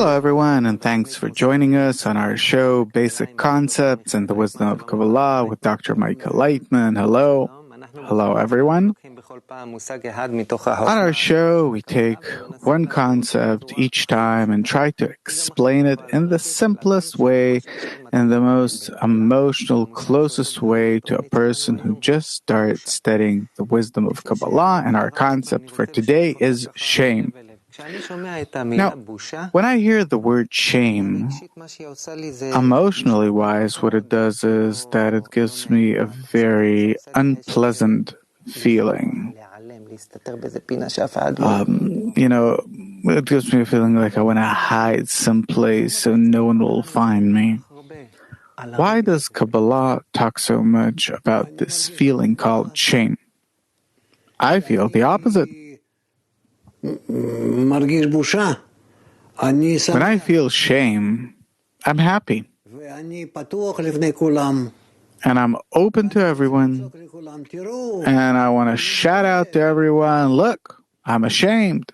Hello, everyone, and thanks for joining us on our show, Basic Concepts and the Wisdom of Kabbalah with Dr. Michael Laitman. Hello. Hello, everyone. On our show, we take one concept each time and try to explain it in the simplest way and the most emotional, closest way to a person who just started studying the wisdom of Kabbalah. And our concept for today is shame. Now, when I hear the word shame, emotionally wise, what it does is that it gives me a very unpleasant feeling. It gives me a feeling like I want to hide someplace so no one will find me. Why does Kabbalah talk so much about this feeling called shame? I feel the opposite. When I feel shame, I'm happy. And I'm open to everyone. And I want to shout out to everyone, look, I'm ashamed.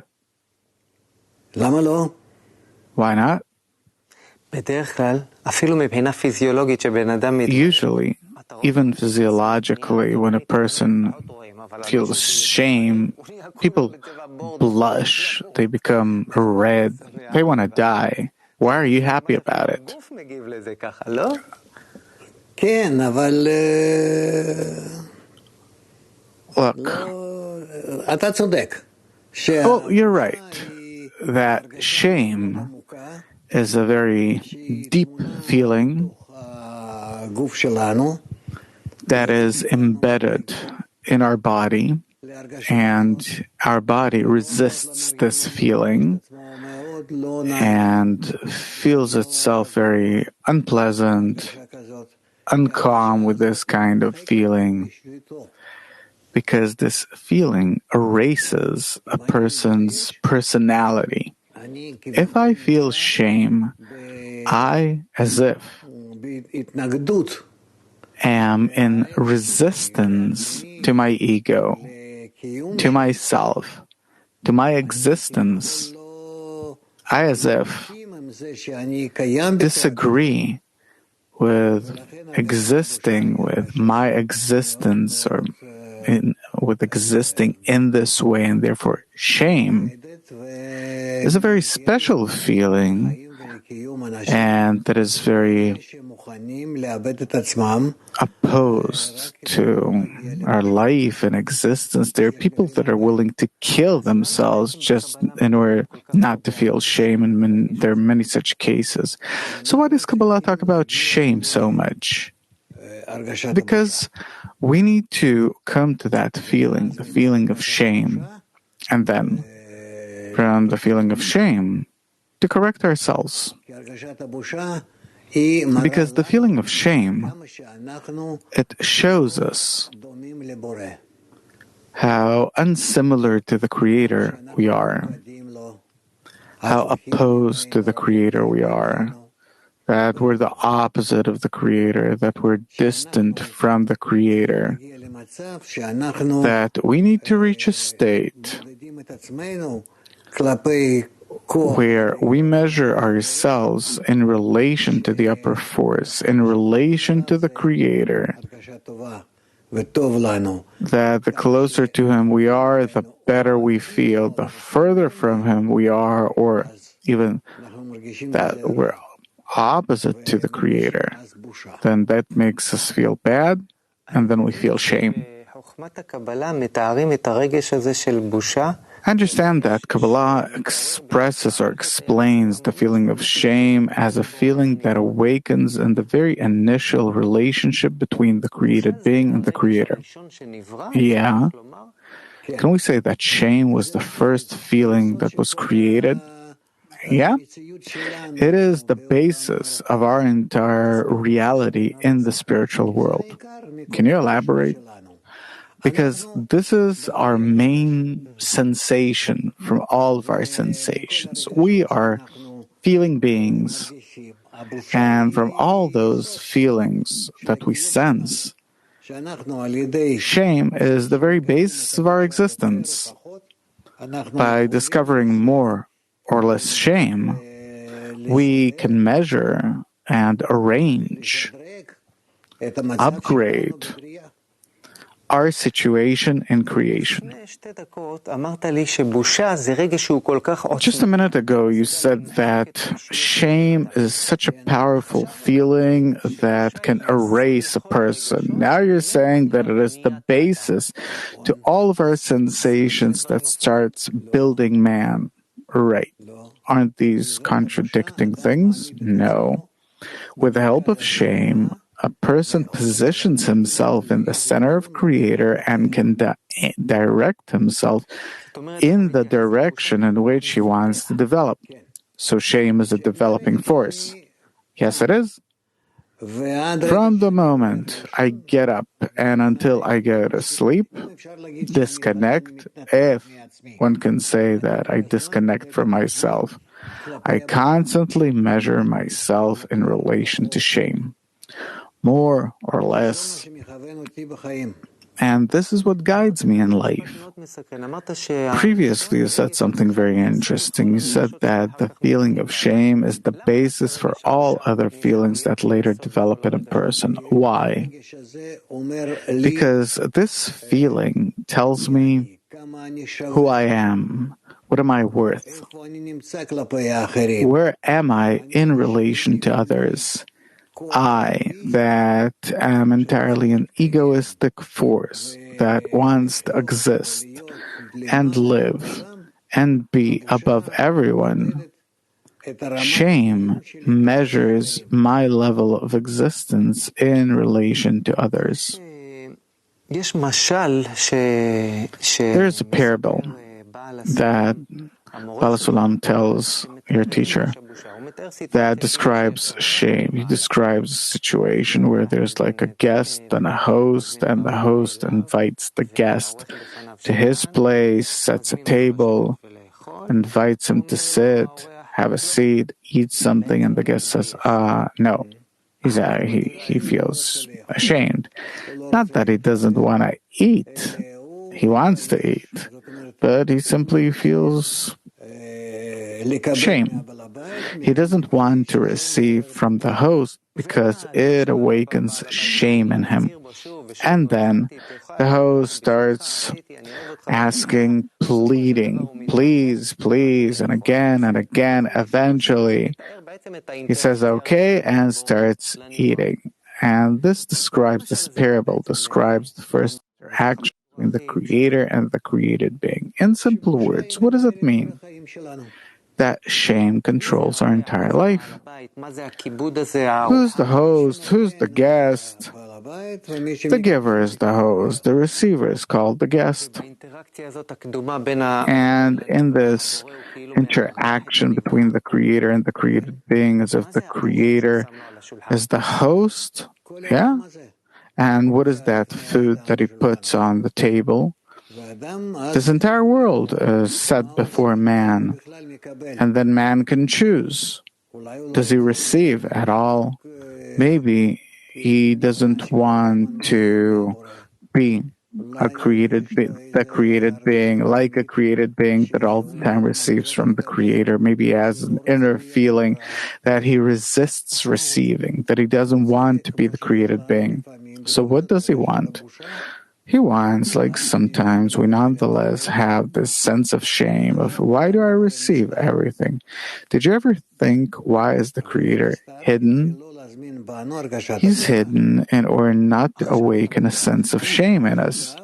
Why not? Usually, even physiologically, when a person feels shame, people blush, they become red, they want to die. Why are you happy about it? Look, you're right, that shame is a very deep feeling that is embedded in our body, and our body resists this feeling and feels itself very unpleasant, uncalm with this kind of feeling, because this feeling erases a person's personality. If I feel shame, I, as if, am in resistance to my ego, to myself, to my existence. I, as if, disagree with existing, with my existence, or with existing in this way, and therefore shame is a very special feeling, and that is very opposed to our life and existence. There are people that are willing to kill themselves just in order not to feel shame, and there are many such cases. So why does Kabbalah talk about shame so much? Because we need to come to that feeling, the feeling of shame, and then from the feeling of shame, to correct ourselves. Because the feeling of shame, it shows us how unsimilar to the Creator we are, how opposed to the Creator we are, that we're the opposite of the Creator, that we're distant from the Creator, that we need to reach a state where we measure ourselves in relation to the upper force, in relation to the Creator, that the closer to Him we are, the better we feel. The further from Him we are, or even that we're opposite to the Creator, then that makes us feel bad, and then we feel shame. Understand that Kabbalah expresses or explains the feeling of shame as a feeling that awakens in the very initial relationship between the created being and the Creator. Yeah. Can we say that shame was the first feeling that was created? Yeah. It is the basis of our entire reality in the spiritual world. Can you elaborate? Because this is our main sensation from all of our sensations. We are feeling beings, and from all those feelings that we sense, shame is the very basis of our existence. By discovering more or less shame, we can measure and arrange, upgrade our situation in creation. Just a minute ago, you said that shame is such a powerful feeling that can erase a person. Now you're saying that it is the basis to all of our sensations that starts building man. Right. Aren't these contradicting things? No. With the help of shame, a person positions himself in the center of Creator and can direct himself in the direction in which he wants to develop. So shame is a developing force. Yes, it is. From the moment I get up and until I go to sleep, disconnect, if one can say that I disconnect from myself, I constantly measure myself in relation to shame, more or less. And this is what guides me in life. Previously, you said something very interesting. You said that the feeling of shame is the basis for all other feelings that later develop in a person. Why? Because this feeling tells me who I am. What am I worth? Where am I in relation to others? I, that am entirely an egoistic force that wants to exist and live and be above everyone. Shame measures my level of existence in relation to others. There's a parable that Bala tells your teacher that describes shame. He describes a situation where there's like a guest and a host, and the host invites the guest to his place, sets a table, invites him to sit, have a seat, eat something, and the guest says, no. He feels ashamed. Not that he doesn't want to eat. He wants to eat, but he simply feels shame. He doesn't want to receive from the host because it awakens shame in him. And then the host starts asking, pleading, please, please, and again and again. Eventually, he says okay and starts eating. And this parable describes the first interaction between the Creator and the created being. In simple words, what does it mean? That shame controls our entire life. Who's the host? Who's the guest? The giver is the host. The receiver is called the guest. And in this interaction between the Creator and the created being, as if the Creator is the host, yeah? And what is that food that he puts on the table? This entire world is set before man, and then man can choose. Does he receive at all? Maybe he doesn't want to be the created being, like a created being that all the time receives from the Creator. Maybe he has an inner feeling that he resists receiving, that he doesn't want to be the created being. So what does he want? He wants, like sometimes we nonetheless have this sense of shame of, why do I receive everything? Did you ever think, why is the Creator hidden? He's hidden in order not to awaken a sense of shame in us.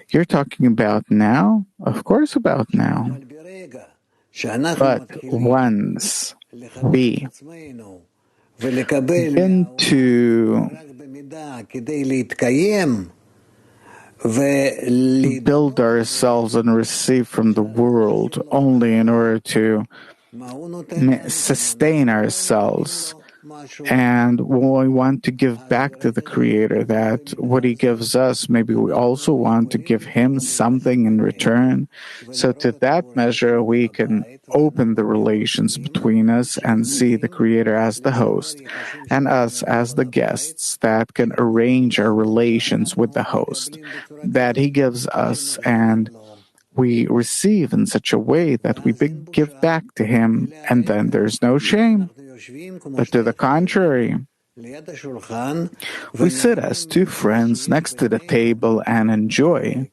You're talking about now? Of course about now. But once we begin to build ourselves and receive from the world only in order to sustain ourselves, and when we want to give back to the Creator that what He gives us, maybe we also want to give Him something in return. So to that measure, we can open the relations between us and see the Creator as the host and us as the guests that can arrange our relations with the host that He gives us, and we receive in such a way that we give back to him, and then there's no shame. But to the contrary, we sit as two friends next to the table and enjoy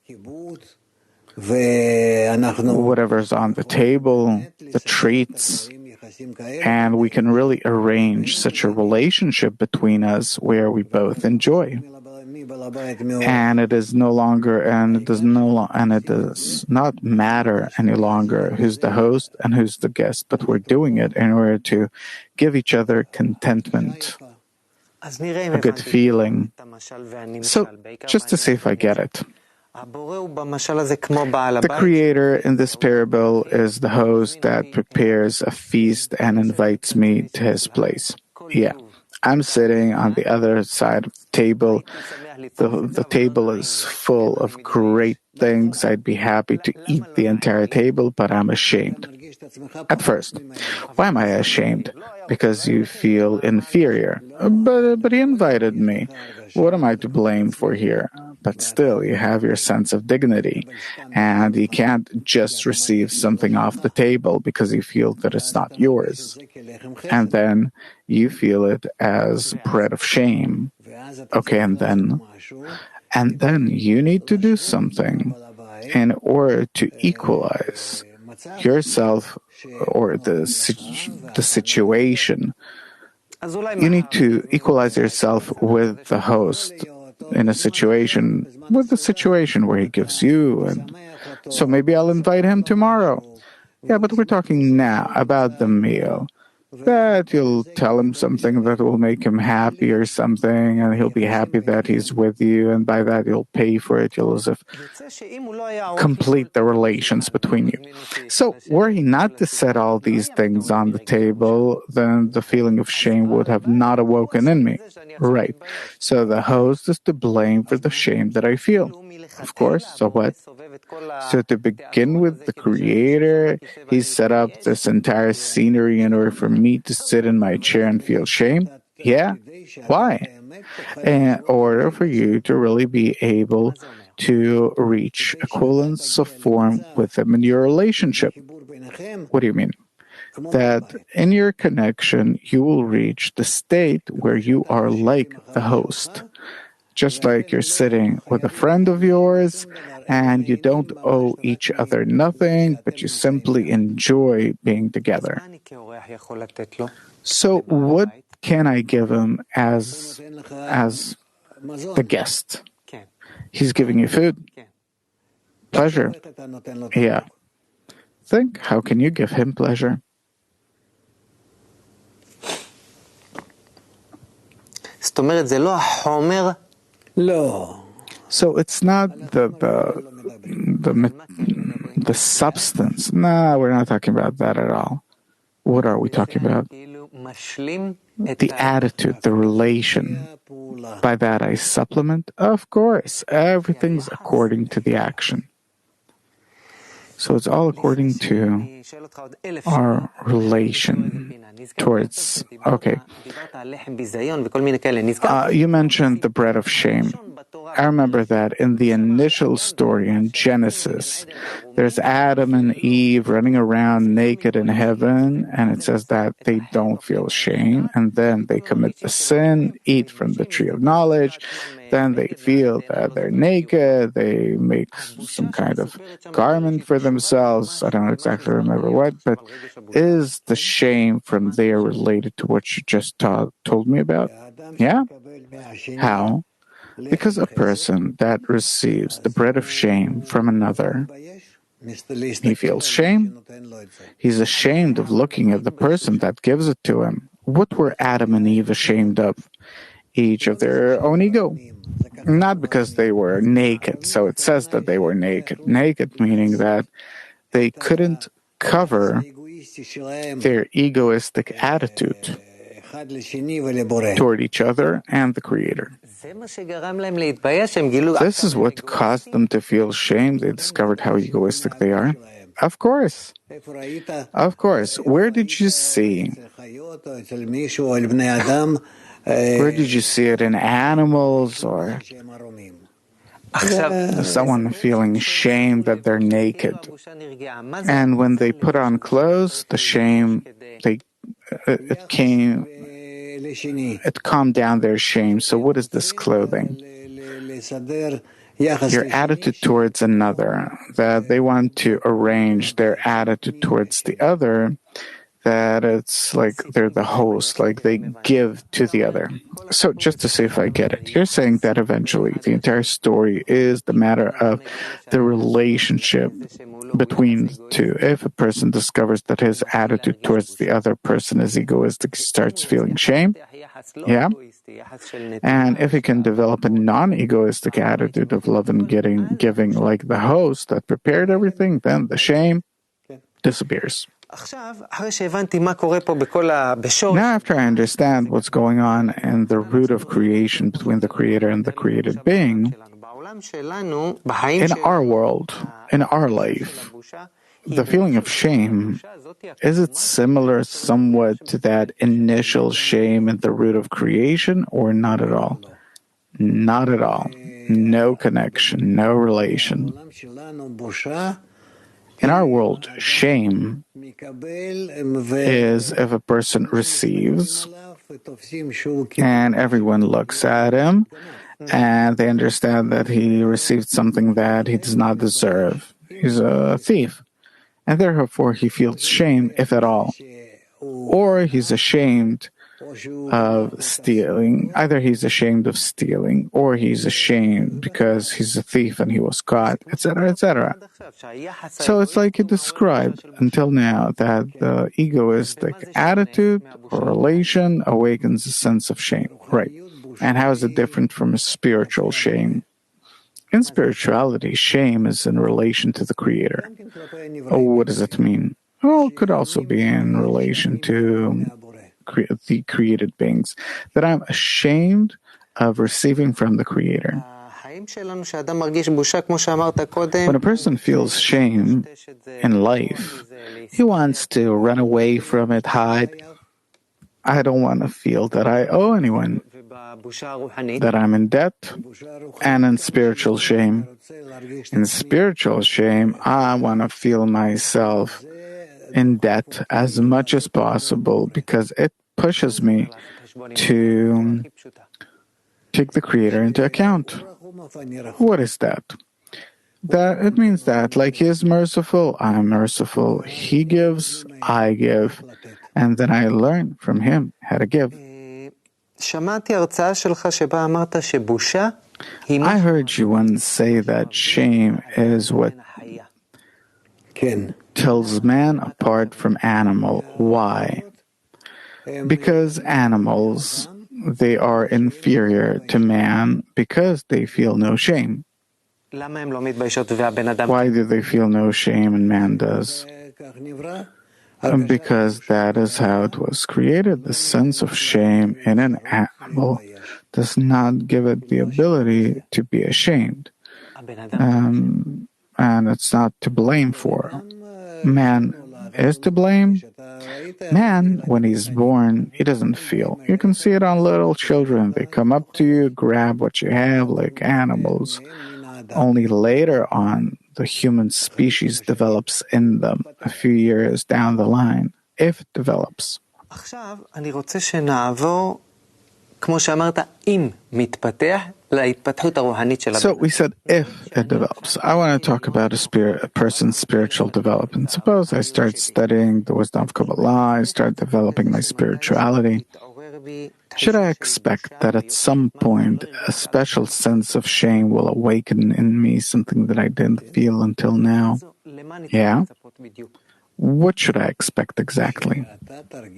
whatever's on the table, the treats, and we can really arrange such a relationship between us where we both enjoy. And it does not matter any longer who's the host and who's the guest, but we're doing it in order to give each other contentment, a good feeling. So, just to see if I get it. The creator in this parable is the host that prepares a feast and invites me to his place. Yeah, I'm sitting on the other side of the table. The table is full of great things. I'd be happy to eat the entire table, but I'm ashamed. At first, why am I ashamed? Because you feel inferior. But he invited me. What am I to blame for here? But still, you have your sense of dignity, and you can't just receive something off the table because you feel that it's not yours. And then you feel it as bread of shame. Okay, and then you need to do something in order to equalize yourself or the situation. You need to equalize yourself with the host in a situation, with the situation where he gives you, and so maybe I'll invite him tomorrow. Yeah, but we're talking now about the meal. That you'll tell him something that will make him happy or something, and he'll be happy that he's with you, and by that you'll pay for it. You'll complete the relations between you. So, were he not to set all these things on the table, then the feeling of shame would have not awoken in me. Right. So the host is to blame for the shame that I feel. Of course, so what? So to begin with, the creator, he set up this entire scenery in order for me to sit in my chair and feel shame? Yeah? Why? In order for you to really be able to reach equivalence of form with him in your relationship. What do you mean? That in your connection, you will reach the state where you are like the host. Just like you're sitting with a friend of yours and you don't owe each other nothing, but you simply enjoy being together. So what can I give him as the guest? He's giving you food. Pleasure. Yeah. Think, how can you give him pleasure? So it's not the substance. No, we're not talking about that at all. What are we talking about? The attitude, the relation. By that I supplement? Of course, everything's according to the action. So it's all according to our relation towards, okay. You mentioned the bread of shame. I remember that in the initial story in Genesis, there's Adam and Eve running around naked in heaven, and it says that they don't feel shame, and then they commit the sin, eat from the tree of knowledge, then they feel that they're naked, they make some kind of garment for themselves, I don't exactly remember what, but is the shame from there related to what you just told me about? Yeah? How? Because a person that receives the bread of shame from another, he feels shame. He's ashamed of looking at the person that gives it to him. What were Adam and Eve ashamed of? Each of their own ego. Not because they were naked. So it says that they were naked. Naked meaning that they couldn't cover their egoistic attitude toward each other and the Creator. This is what caused them to feel shame. They discovered how egoistic they are. Of course. Of course. Where did you see? Where did you see it in animals or Someone feeling shame that they're naked. And when they put on clothes, the shame, it calmed down their shame. So what is this clothing? Your attitude towards another, that they want to arrange their attitude towards the other, that it's like they're the host, like they give to the other. So just to see if I get it, you're saying that eventually the entire story is the matter of the relationship between the two. If a person discovers that his attitude towards the other person is egoistic, he starts feeling shame. Yeah. And if he can develop a non-egoistic attitude of love and giving like the host that prepared everything, then the shame disappears. Now, after I understand what's going on in the root of creation between the Creator and the created being, in our world, in our life, the feeling of shame, is it similar somewhat to that initial shame in the root of creation, or not at all? Not at all. No connection, no relation. In our world, shame is if a person receives and everyone looks at him and they understand that he received something that he does not deserve. He's a thief. And therefore he feels shame, if at all. Or he's ashamed of stealing. Either he's ashamed of stealing, or he's ashamed because he's a thief and he was caught, etc., etc. So it's like you described until now, that the egoistic attitude or relation awakens a sense of shame. Right. And how is it different from a spiritual shame? In spirituality, shame is in relation to the Creator. Oh, what does it mean? Well, it could also be in relation to the created beings, that I'm ashamed of receiving from the Creator. When a person feels shame in life, he wants to run away from it, hide. I don't want to feel that I owe anyone, that I'm in debt, and in spiritual shame. In spiritual shame, I want to feel myself in debt as much as possible because it pushes me to take the Creator into account. What is that? That it means that, like He is merciful, I am merciful. He gives, I give, and then I learn from Him how to give. I heard you once say that shame is what tells man apart from animal. Why? Because animals, they are inferior to man because they feel no shame. Why do they feel no shame and man does? Because that is how it was created. The sense of shame in an animal does not give it the ability to be ashamed. And it's not to blame for. Man is to blame. Man, when he's born, he doesn't feel. You can see it on little children. They come up to you, grab what you have like animals. Only later on, the human species develops in them, a few years down the line, if it develops. So we said if it develops. I want to talk about a person's spiritual development. Suppose I start studying the wisdom of Kabbalah, I start developing my spirituality. Should I expect that at some point a special sense of shame will awaken in me, something that I didn't feel until now? Yeah? What should I expect exactly? That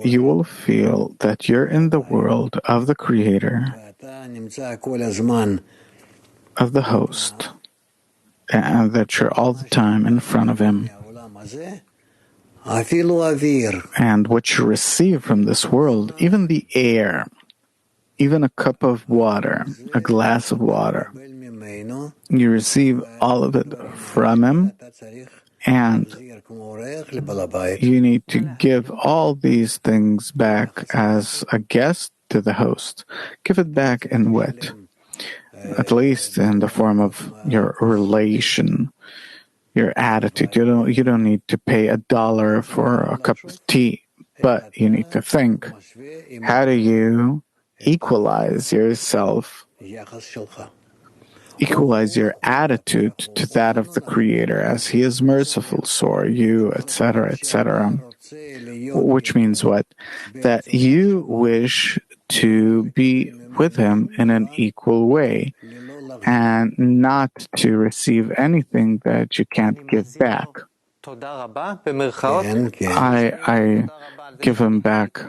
you will feel that you're in the world of the Creator, of the host, and that you're all the time in front of Him. And what you receive from this world, even the air, even a cup of water, a glass of water, you receive all of it from Him, and you need to give all these things back as a guest to the host. Give it back in what? at least in the form of your relation, your attitude. You don't need to pay $1 for a cup of tea, but you need to think, how do you equalize yourself, equalize your attitude to that of the Creator, as He is merciful, so are you, etc., etc. Which means what? That you wish to be with Him in an equal way and not to receive anything that you can't give back. I give Him back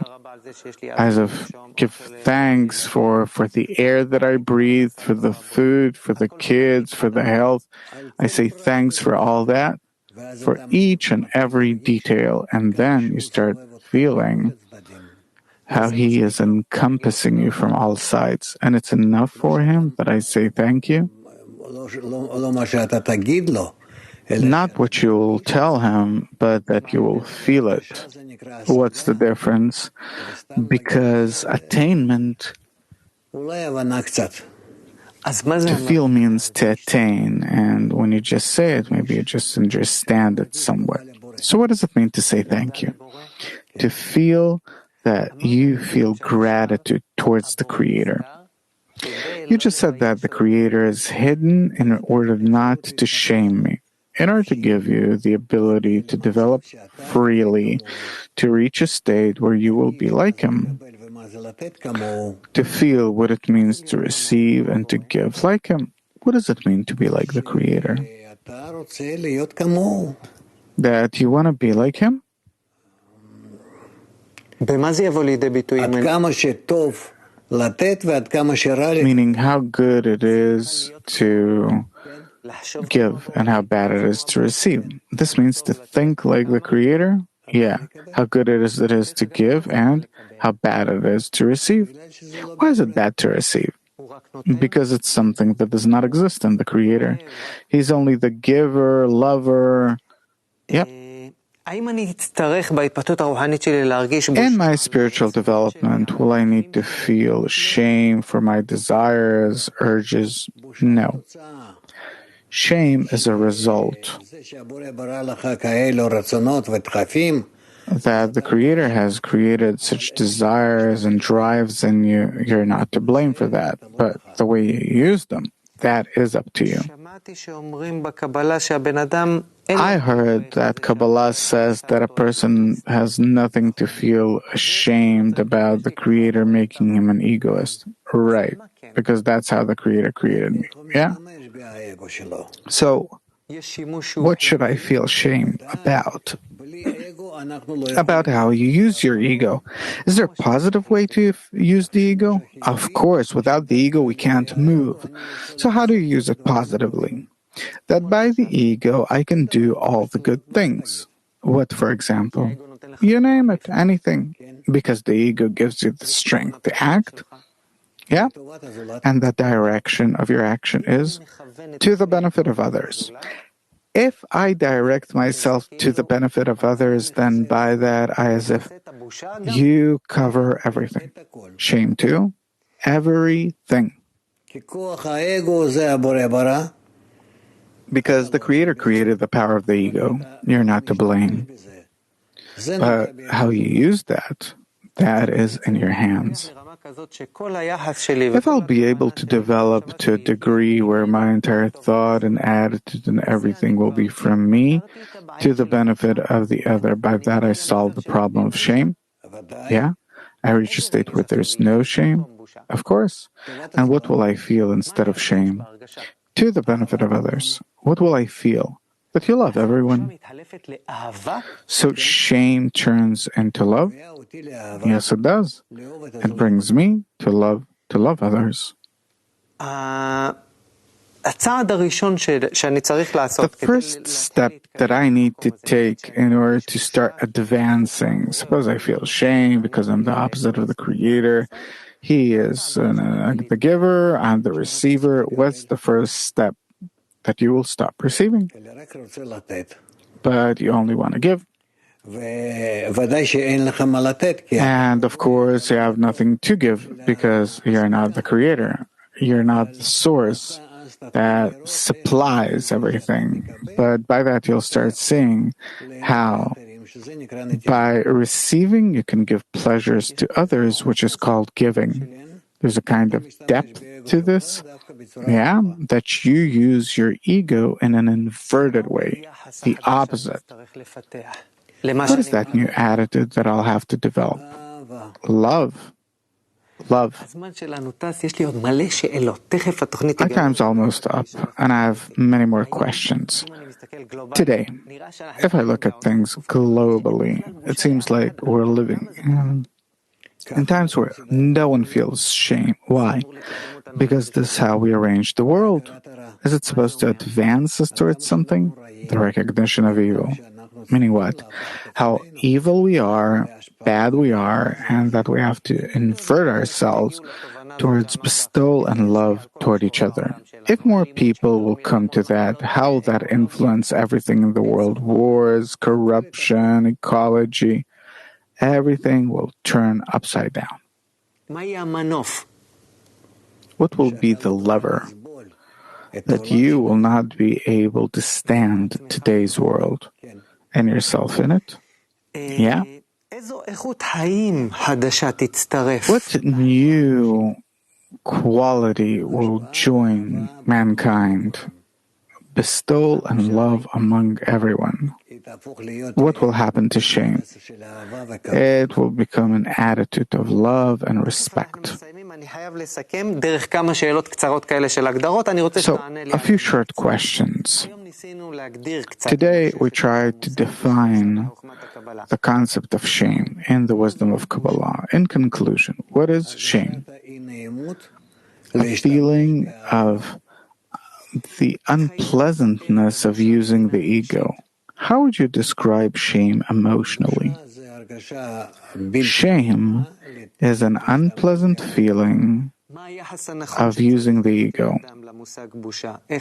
as if give thanks for the air that I breathe, for the food, for the kids, for the health. I say thanks for all that, for each and every detail, and then you start feeling how He is encompassing you from all sides. And it's enough for Him that I say thank you. Not what you will tell Him, but that you will feel it. What's the difference? Because attainment, to feel means to attain, and when you just say it, maybe you just understand it somewhat. So what does it mean to say thank you? To feel that you feel gratitude towards the Creator. You just said that the Creator is hidden in order not to shame me, in order to give you the ability to develop freely, to reach a state where you will be like Him, to feel what it means to receive and to give like Him. What does it mean to be like the Creator? That you want to be like Him? Meaning how good it is to give and how bad it is to receive. This means to think like the Creator. Yeah, how good it is to give and how bad it is to receive. Why is it bad to receive? Because it's something that does not exist in the Creator. He's only the giver, lover. Yep. In my spiritual development, will I need to feel shame for my desires, urges? No. Shame is a result that the Creator has created such desires and drives in you. You're not to blame for that, but the way you use them, that is up to you. I heard that Kabbalah says that a person has nothing to feel ashamed about the Creator making him an egoist. Right, because that's how the Creator created me. Yeah? So, what should I feel shame about? About how you use your ego. Is there a positive way to use the ego? Of course, without the ego we can't move. So how do you use it positively? That by the ego I can do all the good things. What, for example? You name it, anything. Because the ego gives you the strength to act. Yeah? And the direction of your action is to the benefit of others. If I direct myself to the benefit of others, then by that I as if you cover everything. Shame too? Everything. Because the Creator created the power of the ego. You're not to blame. But how you use that, that is in your hands. If I'll be able to develop to a degree where my entire thought and attitude and everything will be from me to the benefit of the other, by that I solve the problem of shame. Yeah? I reach a state where there's no shame. Of course. And what will I feel instead of shame? To the benefit of others. What will I feel? That you love everyone. So shame turns into love? Yes, it does. It brings me to love others. The first step that I need to take in order to start advancing, suppose I feel shame because I'm the opposite of the Creator. He is the giver, I'm the receiver. What's the first step? That you will stop receiving. But you only want to give. And of course, you have nothing to give because you're not the Creator. you're not the source that supplies everything. But by that, you'll start seeing how by receiving, you can give pleasures to others, which is called giving. There's a kind of depth to this, that you use your ego in an inverted way, the opposite. What is that new attitude that I'll have to develop? Love. Love. My time's almost up, and I have many more questions. Today, if I look at things globally, it seems like we're living in times where no one feels shame. Why? Because this is how we arrange the world. Is it supposed to advance us towards something? The recognition of evil. Meaning what? How evil we are, bad we are, and that we have to invert ourselves towards bestowal and love toward each other. If more people will come to that, how will that influence everything in the world? Wars, corruption, ecology, everything will turn upside down. What will be the lever that you will not be able to stand today's world and yourself in it? Yeah? What new quality will join mankind? Bestowal and love among everyone. What will happen to shame? It will become an attitude of love and respect. So, a few short questions. Today, we tried to define the concept of shame in the wisdom of Kabbalah. In conclusion, what is shame? A feeling of the unpleasantness of using the ego. How would you describe shame emotionally? Shame is an unpleasant feeling of using the ego.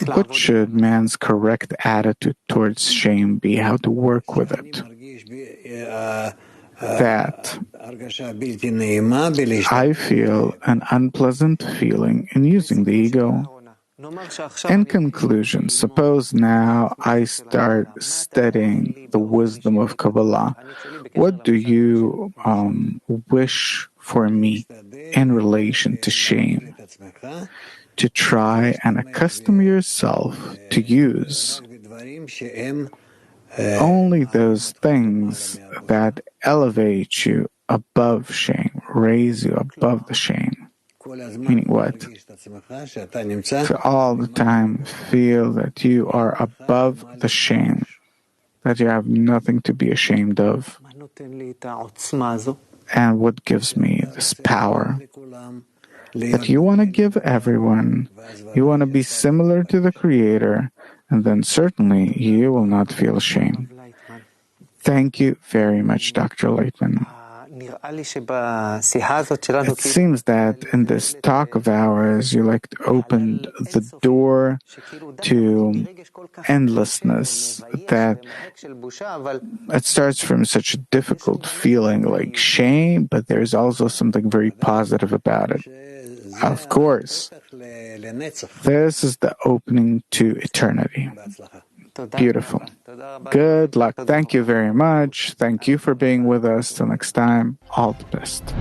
What should man's correct attitude towards shame be? How to work with it? That I feel an unpleasant feeling in using the ego. In conclusion, suppose now I start studying the wisdom of Kabbalah. What do you wish for me in relation to shame? To try and accustom yourself to use only those things that elevate you above shame, raise you above the shame. Meaning what? To all the time feel that you are above the shame, that you have nothing to be ashamed of. And what gives me this power? That you want to give everyone, you want to be similar to the Creator, and then certainly you will not feel shame. Thank you very much, Dr. Laitman. It seems that in this talk of ours, you like to open the door to endlessness, that it starts from such a difficult feeling like shame, but there's also something very positive about it. Of course, this is the opening to eternity. Beautiful. Good luck. Thank you very much. Thank you for being with us. Till next time, all the best.